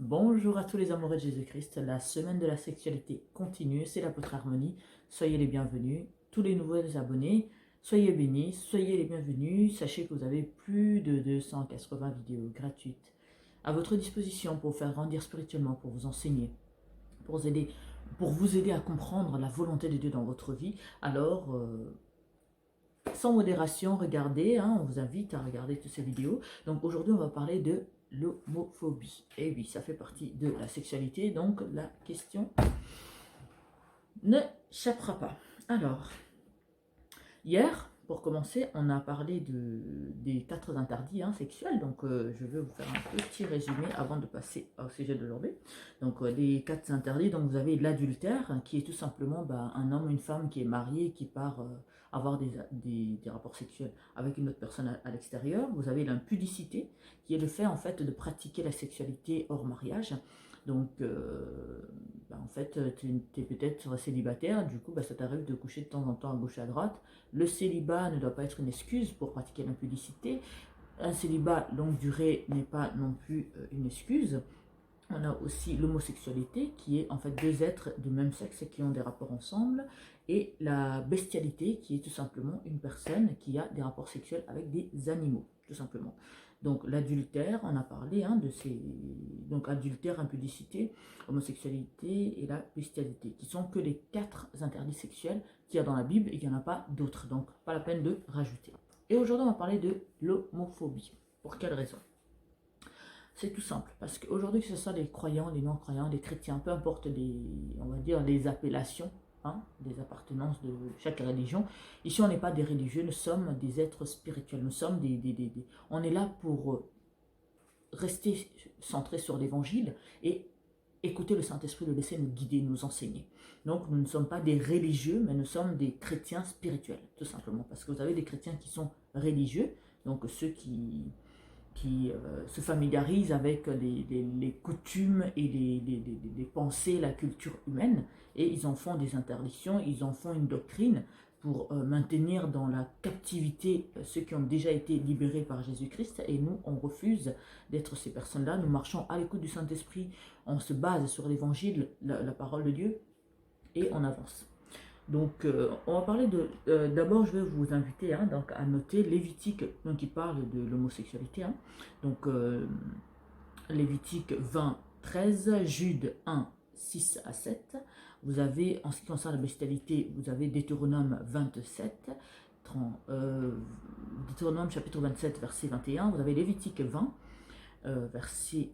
Bonjour à tous les amoureux de Jésus-Christ, la semaine de la sexualité continue, c'est l'apôtre Harmonie, soyez les bienvenus, tous les nouveaux abonnés, soyez bénis, soyez les bienvenus, sachez que vous avez plus de 280 vidéos gratuites à votre disposition pour vous faire grandir spirituellement, pour vous enseigner, pour vous aider à comprendre la volonté de Dieu dans votre vie. Alors, sans modération, regardez, on vous invite à regarder toutes ces vidéos. Donc aujourd'hui, on va parler de l'homophobie. Et oui, ça fait partie de la sexualité, donc la question ne échappera pas. Alors, hier, pour commencer, on a parlé des 4 interdits sexuels. Donc, je vais vous faire un petit résumé avant de passer au sujet d'aujourd'hui. Donc, les 4 interdits, donc vous avez l'adultère, qui est tout simplement un homme ou une femme qui est marié, qui part avoir des rapports sexuels avec une autre personne à l'extérieur. Vous avez l'impudicité, qui est le fait en fait de pratiquer la sexualité hors mariage. Donc, en fait, tu es peut-être célibataire, du coup, ça t'arrive de coucher de temps en temps à gauche et à droite. Le célibat ne doit pas être une excuse pour pratiquer l'impudicité. Un célibat longue durée n'est pas non plus une excuse. On a aussi l'homosexualité, qui est en fait deux êtres de même sexe qui ont des rapports ensemble, et la bestialité, qui est tout simplement une personne qui a des rapports sexuels avec des animaux, tout simplement. Donc l'adultère, on a parlé de ces... Donc adultère, impudicité, homosexualité et la bestialité, qui sont que les 4 interdits sexuels qu'il y a dans la Bible et qu'il n'y en a pas d'autres, donc pas la peine de rajouter. Et aujourd'hui, on va parler de l'homophobie. Pour quelle raison? C'est tout simple, parce qu'aujourd'hui, que ce soit les croyants, les non-croyants, les chrétiens, peu importe on va dire, les appellations, des appartenances de chaque religion, ici on n'est pas des religieux, nous sommes des êtres spirituels, nous sommes on est là pour rester centrés sur l'évangile et écouter le Saint-Esprit, le laisser nous guider, nous enseigner. Donc nous ne sommes pas des religieux, mais nous sommes des chrétiens spirituels, tout simplement, parce que vous avez des chrétiens qui sont religieux, donc ceux qui se familiarisent avec les coutumes et les pensées, la culture humaine, et ils en font des interdictions, ils en font une doctrine pour maintenir dans la captivité ceux qui ont déjà été libérés par Jésus-Christ, et nous, on refuse d'être ces personnes-là. Nous marchons à l'écoute du Saint-Esprit, on se base sur l'évangile, la parole de Dieu, et on avance. Donc, on va parler de... D'abord, je vais vous inviter donc, à noter Lévitique, donc, qui parle de l'homosexualité. Donc, Lévitique 20, 13, Jude 1, 6 à 7. Vous avez, en ce qui concerne la bestialité, vous avez Deutéronome 27, Deutéronome chapitre 27, verset 21. Vous avez Lévitique 20, verset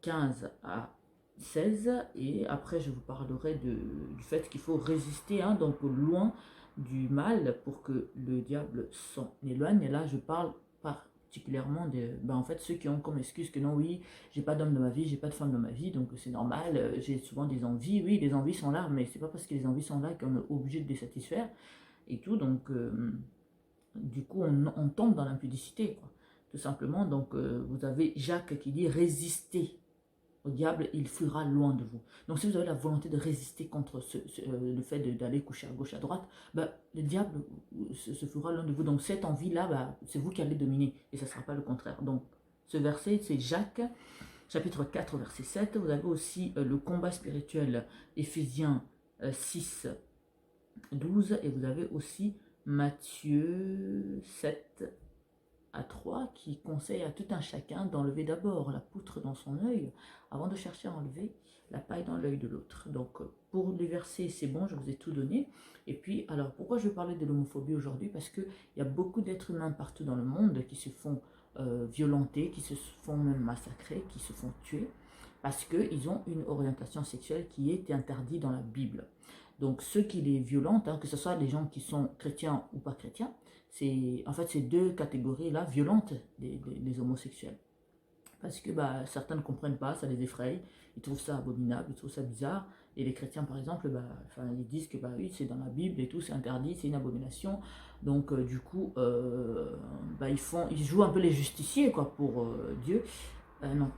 15 à 16, et après je vous parlerai du fait qu'il faut résister donc loin du mal pour que le diable s'en éloigne. Et là je parle particulièrement de en fait ceux qui ont comme excuse que non, oui, j'ai pas d'homme dans ma vie, j'ai pas de femme dans ma vie, donc c'est normal, j'ai souvent des envies. Oui, les envies sont là, mais c'est pas parce que les envies sont là qu'on est obligé de les satisfaire et tout. Donc du coup on tombe dans l'impudicité, quoi, tout simplement. Donc vous avez Jacques qui dit résister au diable, il fuira loin de vous. Donc si vous avez la volonté de résister contre le fait d'aller coucher à gauche, à droite, le diable se fera loin de vous. Donc cette envie-là, c'est vous qui allez dominer, et ce ne sera pas le contraire. Donc ce verset, c'est Jacques, chapitre 4, verset 7. Vous avez aussi le combat spirituel, Éphésiens 6, 12. Et vous avez aussi Matthieu 7, à 3, qui conseille à tout un chacun d'enlever d'abord la poutre dans son œil avant de chercher à enlever la paille dans l'œil de l'autre. Donc pour les versets, c'est bon, je vous ai tout donné. Et puis, alors pourquoi je vais parler de l'homophobie aujourd'hui? Parce qu'il y a beaucoup d'êtres humains partout dans le monde qui se font violenter, qui se font même massacrer, qui se font tuer, parce qu'ils ont une orientation sexuelle qui est interdite dans la Bible. Donc ceux qui les violentent, que ce soit les gens qui sont chrétiens ou pas chrétiens, c'est en fait ces deux catégories-là violentes des homosexuels. Parce que certains ne comprennent pas, ça les effraie, ils trouvent ça abominable, ils trouvent ça bizarre. Et les chrétiens, par exemple, ils disent que oui, c'est dans la Bible et tout, c'est interdit, c'est une abomination. Donc du coup, ils jouent un peu les justiciers, quoi, pour Dieu. Non,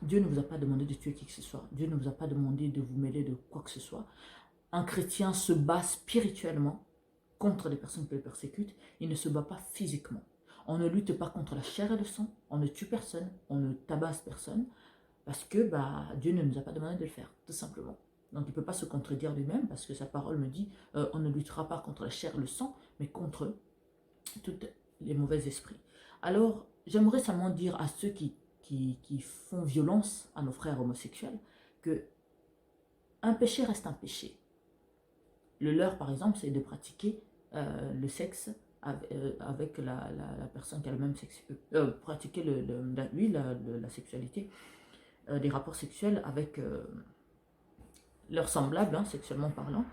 Dieu ne vous a pas demandé de tuer qui que ce soit. Dieu ne vous a pas demandé de vous mêler de quoi que ce soit. Un chrétien se bat spirituellement contre les personnes qui le persécutent, il ne se bat pas physiquement. On ne lutte pas contre la chair et le sang, on ne tue personne, on ne tabasse personne, Parce que Dieu ne nous a pas demandé de le faire, tout simplement. Donc il ne peut pas se contredire lui-même parce que sa parole me dit on ne luttera pas contre la chair et le sang, mais contre tous les mauvais esprits. Alors, j'aimerais seulement dire à ceux qui font violence à nos frères homosexuels que un péché reste un péché. Le leur, par exemple, c'est de pratiquer le sexe avec la personne qui a le même sexe. Pratiquer la sexualité, des rapports sexuels avec leurs semblables, hein, sexuellement parlant.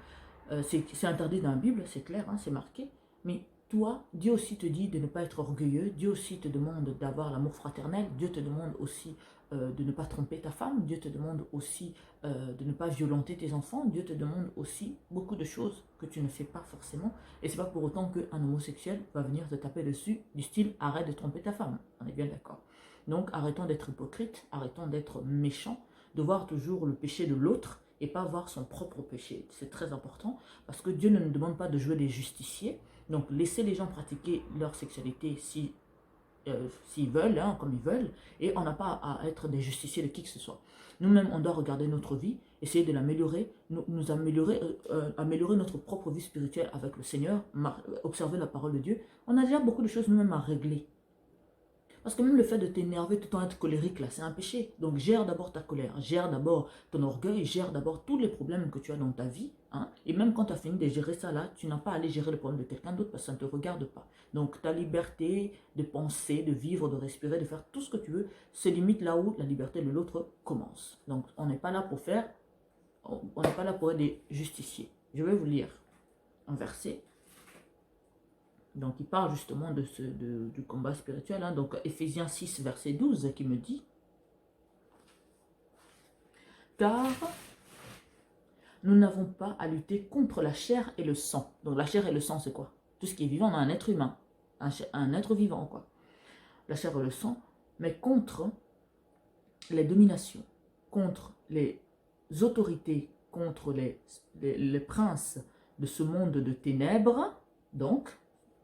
C'est interdit dans la Bible, c'est clair, hein, c'est marqué. Mais toi, Dieu aussi te dit de ne pas être orgueilleux. Dieu aussi te demande d'avoir l'amour fraternel. Dieu te demande aussi de ne pas tromper ta femme. Dieu te demande aussi de ne pas violenter tes enfants. Dieu te demande aussi beaucoup de choses que tu ne fais pas forcément. Et c'est pas pour autant qu'un homosexuel va venir te taper dessus du style arrête de tromper ta femme. On est bien d'accord. Donc arrêtons d'être hypocrites, arrêtons d'être méchants, de voir toujours le péché de l'autre et pas voir son propre péché. C'est très important parce que Dieu ne nous demande pas de jouer les justiciers. Donc laissez les gens pratiquer leur sexualité s'ils veulent, hein, comme ils veulent, et on n'a pas à être des justiciers de qui que ce soit. Nous-mêmes, on doit regarder notre vie, essayer de l'améliorer, nous améliorer, améliorer notre propre vie spirituelle avec le Seigneur, observer la parole de Dieu. On a déjà beaucoup de choses nous-mêmes à régler. Parce que même le fait de t'énerver tout le temps, être colérique, là, c'est un péché. Donc gère d'abord ta colère, gère d'abord ton orgueil, gère d'abord tous les problèmes que tu as dans ta vie. Hein. Et même quand tu as fini de gérer ça là, tu n'as pas à aller gérer le problème de quelqu'un d'autre parce que ça ne te regarde pas. Donc ta liberté de penser, de vivre, de respirer, de faire tout ce que tu veux, se limite là où la liberté de l'autre commence. Donc on n'est pas là pour on n'est pas là pour être des justiciers. Je vais vous lire un verset. Donc, il parle justement du combat spirituel. Hein. Donc, Ephésiens 6, verset 12, qui me dit « Car nous n'avons pas à lutter contre la chair et le sang. » Donc, la chair et le sang, c'est quoi? Tout ce qui est vivant, on a un être humain. Un être vivant, quoi. La chair et le sang, mais contre les dominations, contre les autorités, contre les princes de ce monde de ténèbres, donc,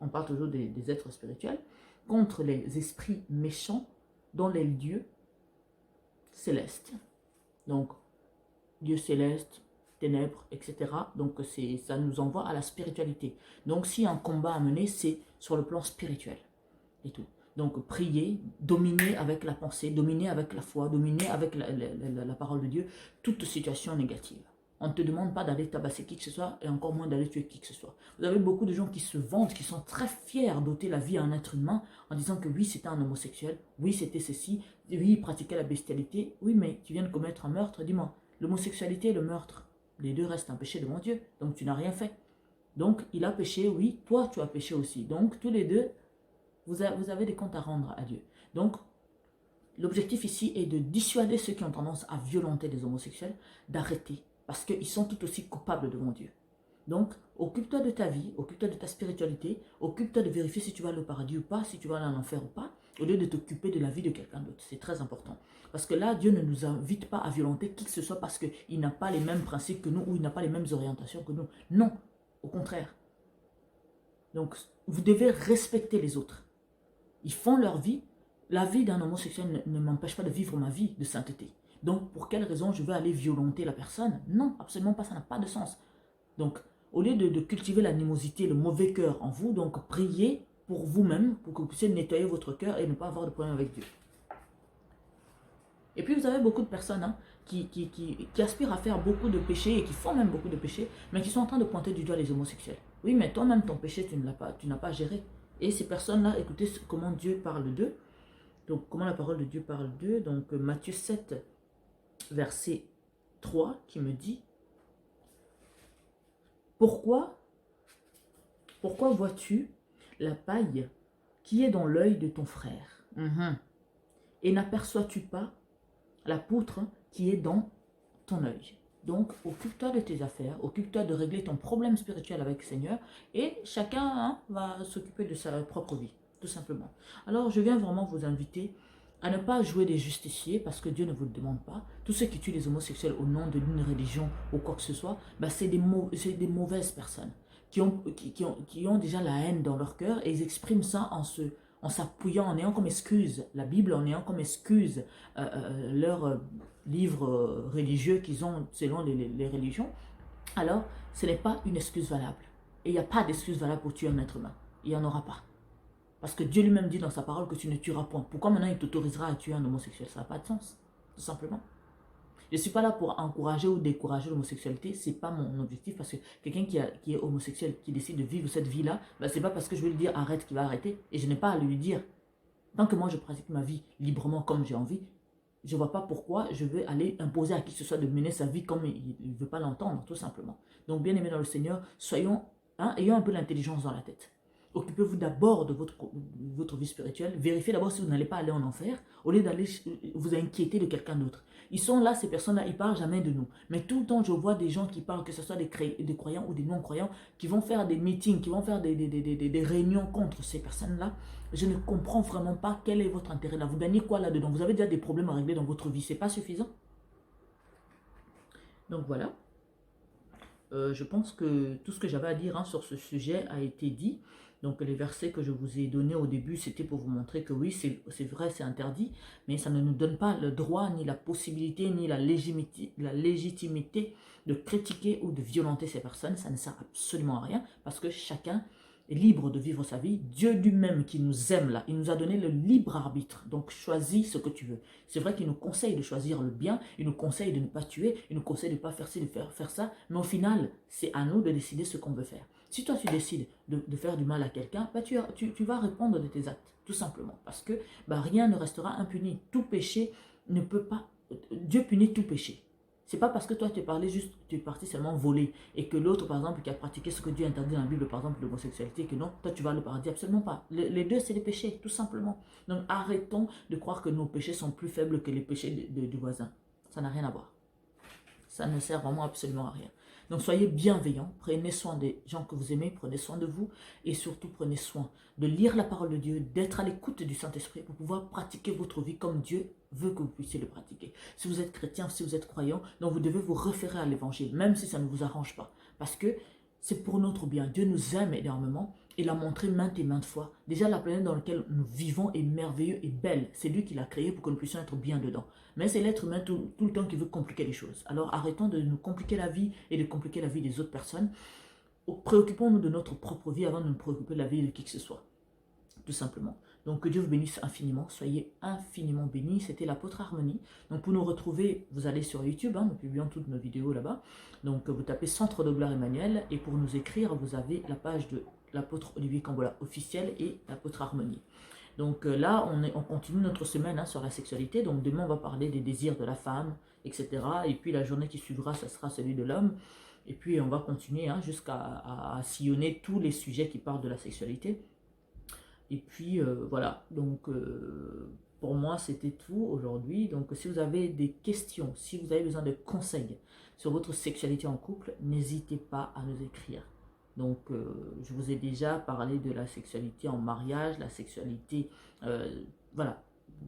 on parle toujours des êtres spirituels, contre les esprits méchants dans les lieux célestes. Donc, Dieu céleste, ténèbres, etc. Donc, ça nous envoie à la spiritualité. Donc, si un combat à mener, c'est sur le plan spirituel et tout. Donc, prier, dominer avec la pensée, dominer avec la foi, dominer avec la parole de Dieu, toute situation négative. On ne te demande pas d'aller tabasser qui que ce soit et encore moins d'aller tuer qui que ce soit. Vous avez beaucoup de gens qui se vantent, qui sont très fiers d'ôter la vie à un être humain en disant que oui, c'était un homosexuel, oui, c'était ceci, oui, il pratiquait la bestialité. Oui, mais tu viens de commettre un meurtre, dis-moi. L'homosexualité et le meurtre, les deux restent un péché devant Dieu, donc tu n'as rien fait. Donc, il a péché, oui, toi, tu as péché aussi. Donc, tous les deux, vous avez des comptes à rendre à Dieu. Donc, l'objectif ici est de dissuader ceux qui ont tendance à violenter les homosexuels d'arrêter. Parce qu'ils sont tout aussi coupables devant Dieu. Donc, occupe-toi de ta vie, occupe-toi de ta spiritualité, occupe-toi de vérifier si tu vas au paradis ou pas, si tu vas aller en enfer ou pas, au lieu de t'occuper de la vie de quelqu'un d'autre. C'est très important. Parce que là, Dieu ne nous invite pas à violenter qui que ce soit parce qu'il n'a pas les mêmes principes que nous ou il n'a pas les mêmes orientations que nous. Non, au contraire. Donc, vous devez respecter les autres. Ils font leur vie. La vie d'un homosexuel ne m'empêche pas de vivre ma vie de sainteté. Donc, pour quelle raison je veux aller violenter la personne? Non, absolument pas, ça n'a pas de sens. Donc, au lieu de cultiver l'animosité, le mauvais cœur en vous, donc priez pour vous-même, pour que vous puissiez nettoyer votre cœur et ne pas avoir de problème avec Dieu. Et puis, vous avez beaucoup de personnes hein, qui aspirent à faire beaucoup de péchés et qui font même beaucoup de péchés, mais qui sont en train de pointer du doigt les homosexuels. Oui, mais toi-même, ton péché, tu n'as pas géré. Et ces personnes-là, écoutez comment Dieu parle d'eux. Donc, comment la parole de Dieu parle d'eux. Donc, Matthieu 7, verset 3 qui me dit pourquoi vois-tu la paille qui est dans l'œil de ton frère et n'aperçois-tu pas la poutre qui est dans ton œil? Donc occupe-toi de tes affaires, occupe-toi de régler ton problème spirituel avec le Seigneur et chacun va s'occuper de sa propre vie, tout simplement. Alors je viens vraiment vous inviter à ne pas jouer des justiciers parce que Dieu ne vous le demande pas. Tous ceux qui tuent les homosexuels au nom d'une religion ou quoi que ce soit, c'est des mauvaises personnes qui ont déjà la haine dans leur cœur et ils expriment ça en s'appuyant, en ayant comme excuse la Bible, en ayant comme excuse leurs livres religieux qu'ils ont selon les religions, alors ce n'est pas une excuse valable. Et il n'y a pas d'excuse valable pour tuer un être humain. Il n'y en aura pas. Parce que Dieu lui-même dit dans sa parole que tu ne tueras point. Pourquoi maintenant il t'autorisera à tuer un homosexuel? Ça n'a pas de sens, tout simplement. Je ne suis pas là pour encourager ou décourager l'homosexualité, ce n'est pas mon objectif, parce que quelqu'un qui est homosexuel, qui décide de vivre cette vie-là, ben ce n'est pas parce que je vais lui dire arrête qu'il va arrêter, et je n'ai pas à lui dire. Tant que moi je pratique ma vie librement comme j'ai envie, je ne vois pas pourquoi je vais aller imposer à qui que ce soit de mener sa vie comme il ne veut pas l'entendre, tout simplement. Donc bien aimé dans le Seigneur, ayons un peu l'intelligence dans la tête. Occupez-vous d'abord de votre vie spirituelle. Vérifiez d'abord si vous n'allez pas aller en enfer, au lieu d'aller vous inquiéter de quelqu'un d'autre. Ils sont là, ces personnes-là, ils ne parlent jamais de nous. Mais tout le temps, je vois des gens qui parlent, que ce soit des croyants ou des non-croyants, qui vont faire des meetings, qui vont faire des réunions contre ces personnes-là. Je ne comprends vraiment pas quel est votre intérêt là. Vous gagnez quoi là-dedans? Vous avez déjà des problèmes à régler dans votre vie. Ce n'est pas suffisant. Donc voilà. Je pense que tout ce que j'avais à dire sur ce sujet a été dit. Donc les versets que je vous ai donnés au début, c'était pour vous montrer que oui, c'est vrai, c'est interdit, mais ça ne nous donne pas le droit, ni la possibilité, ni la légitimité de critiquer ou de violenter ces personnes. Ça ne sert absolument à rien, parce que chacun est libre de vivre sa vie. Dieu lui-même qui nous aime là, il nous a donné le libre arbitre. Donc choisis ce que tu veux. C'est vrai qu'il nous conseille de choisir le bien, il nous conseille de ne pas tuer, il nous conseille de ne pas faire ci, de faire ça, mais au final, c'est à nous de décider ce qu'on veut faire. Si toi tu décides de faire du mal à quelqu'un, bah, tu vas répondre de tes actes, tout simplement. Parce que rien ne restera impuni. Tout péché ne peut pas... Dieu punit tout péché. C'est pas parce que toi tu es parti seulement voler et que l'autre par exemple qui a pratiqué ce que Dieu interdit dans la Bible, par exemple l'homosexualité, que non, toi tu vas le paradis, absolument pas. Les deux c'est des péchés, tout simplement. Donc arrêtons de croire que nos péchés sont plus faibles que les péchés du voisin. Ça n'a rien à voir. Ça ne sert vraiment absolument à rien. Donc soyez bienveillants, prenez soin des gens que vous aimez, prenez soin de vous et surtout prenez soin de lire la parole de Dieu, d'être à l'écoute du Saint-Esprit pour pouvoir pratiquer votre vie comme Dieu veut que vous puissiez le pratiquer. Si vous êtes chrétien, si vous êtes croyant, donc vous devez vous référer à l'évangile, même si ça ne vous arrange pas. Parce que c'est pour notre bien. Dieu nous aime énormément. Il l'a montré maintes et maintes fois. Déjà, la planète dans laquelle nous vivons est merveilleuse et belle. C'est lui qui l'a créée pour que nous puissions être bien dedans. Mais c'est l'être humain tout le temps qui veut compliquer les choses. Alors arrêtons de nous compliquer la vie et de compliquer la vie des autres personnes. Préoccupons-nous de notre propre vie avant de nous préoccuper de la vie de qui que ce soit. Tout simplement. Donc que Dieu vous bénisse infiniment, soyez infiniment bénis. C'était l'apôtre Harmonie. Donc pour nous retrouver, vous allez sur YouTube, nous publions toutes nos vidéos là-bas. Donc vous tapez Centre de Gloire Emmanuel et pour nous écrire, vous avez la page de l'apôtre Olivier Cambola officiel et l'apôtre Harmonie. Donc là, on continue notre semaine sur la sexualité. Donc demain, on va parler des désirs de la femme, etc. Et puis la journée qui suivra, ça sera celui de l'homme. Et puis on va continuer jusqu'à sillonner tous les sujets qui parlent de la sexualité. Et puis voilà, donc pour moi c'était tout aujourd'hui. Donc si vous avez des questions, si vous avez besoin de conseils sur votre sexualité en couple, n'hésitez pas à nous écrire. Donc je vous ai déjà parlé de la sexualité en mariage, la sexualité, voilà,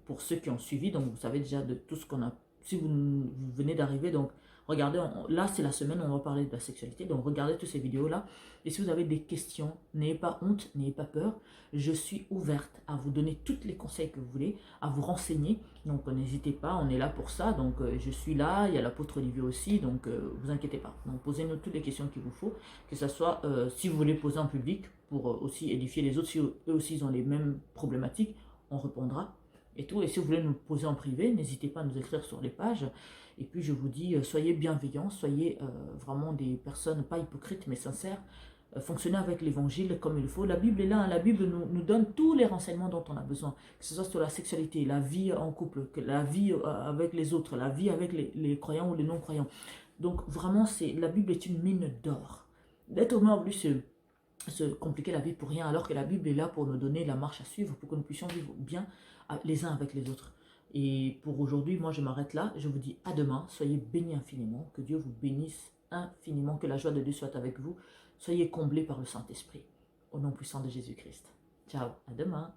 pour ceux qui ont suivi, donc vous savez déjà de tout ce qu'on a, si vous venez d'arriver, donc regardez, là c'est la semaine où on va parler de la sexualité, donc regardez toutes ces vidéos-là. Et si vous avez des questions, n'ayez pas honte, n'ayez pas peur. Je suis ouverte à vous donner tous les conseils que vous voulez, à vous renseigner. Donc n'hésitez pas, on est là pour ça. Donc je suis là, il y a l'apôtre Olivier aussi, donc vous inquiétez pas. Donc posez-nous toutes les questions qu'il vous faut, que ce soit si vous voulez poser en public pour aussi édifier les autres, si eux aussi ils ont les mêmes problématiques, on répondra. Et tout, et si vous voulez nous poser en privé, n'hésitez pas à nous écrire sur les pages. Et puis je vous dis, soyez bienveillants, soyez vraiment des personnes pas hypocrites mais sincères. Fonctionner avec l'évangile comme il faut. La Bible est là, la Bible nous donne tous les renseignements dont on a besoin, que ce soit sur la sexualité, la vie en couple, la vie avec les autres, la vie avec les croyants ou les non-croyants. Donc vraiment, la Bible est une mine d'or. L'être humain a voulu se compliquer la vie pour rien, alors que la Bible est là pour nous donner la marche à suivre, pour que nous puissions vivre bien les uns avec les autres. Et pour aujourd'hui, moi je m'arrête là, je vous dis à demain, soyez bénis infiniment, que Dieu vous bénisse infiniment, que la joie de Dieu soit avec vous, soyez comblés par le Saint-Esprit, au nom puissant de Jésus-Christ. Ciao, à demain.